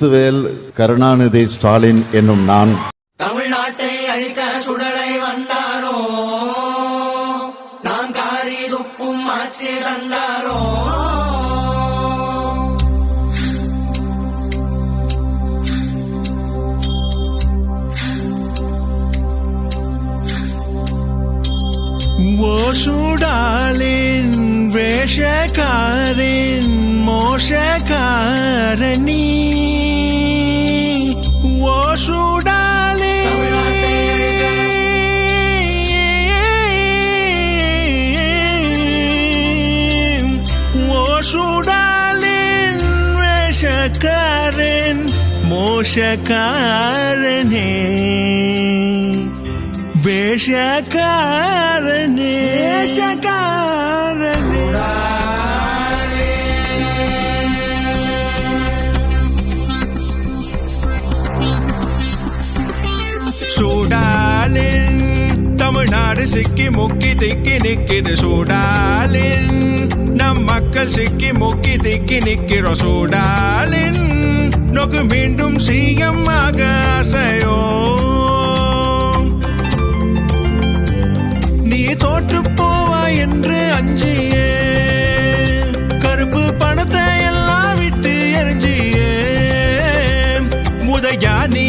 முத்துவேல் கருணாநிதி ஸ்டாலின் என்னும் நான் தமிழ்நாட்டை அழிக்க சுடலை வந்தாரோ, நாம் காரி துப்பும் ஆட்சி தந்தாரோ. ஓசுடாலின் வேஷக்காரின் மோஷக்காரணி ஓசுடாலின் ஓசுடாலின் வேஷக்காரன் மோஷக்காரனே வேஷக்காரனே சூடாலின் தமிழ்நாடு சிக்கி முக்கி திக்கி நிக்கிது சூடாலின் நம் மக்கள் சிக்கி முக்கி திக்கி நிக்கிறோம் சூடாலின் நோக்கு மீண்டும் சிஎம் ஆக ஆசையோ நீ தோற்று போவா என்று அஞ்சியே கருப்பு பணத்தை எல்லாம் விட்டு எரிஞ்சியே முதையானி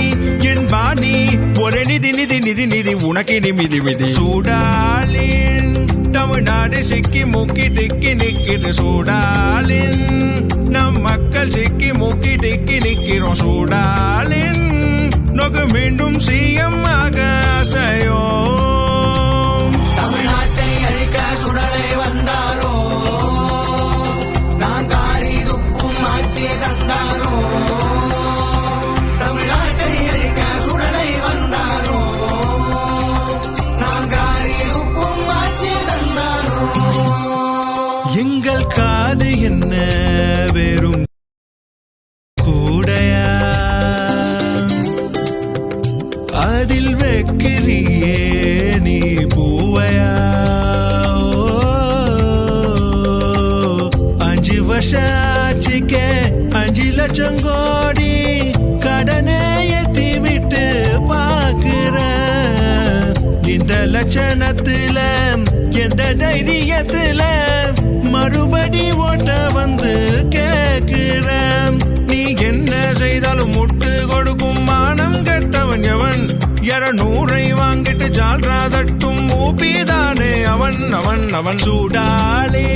என் பாணி ஒரே நிதி நிதி நிதி நிதி உனக்கு நிமிதி விதி சூடாலின் தமிழ்நாடு சிக்கி முக்கி டிக்கி நிக்கிது சூடாலின் நம் மக்கள் சிக்கி முக்கி டிக்கி நிக்கிறோம் சூடாலின் நோக்கு மீண்டும் சிஎம் ஆக ஆசையோ தமிழ்நாட்டை அழிக்க சுடலை வந்தாரோ, நாம் காரி துப்பும் ஆட்சி தந்தாரோ. தமிழ்நாட்டை அழிக்க சுடலை வந்தாரோ, நாம் காரி துப்பும் ஆட்சி தந்தாரோ. எங்கள் காது என்ன வெறும் கூடையா அதில் வைக்கிறியே நீ பூவையா 5 வருஷம் ஆட்சிக்கே 5 லட்சம் கோடி கடனை எட்டி விட்டு பாக்குற இந்த லட்சணத்துல எந்த தைரியத்துல மறுபடி ஓட்ட வந்து கேக்குற நீ என்ன செய்தாலும் முட்டு கொடுக்கும் மானம் கெட்டவன் எவன் 200 வாங்கிட்டு ஜால்ரா தட்டும் ஊப்பிதானே அவன் அவன் அவன் சூடாலே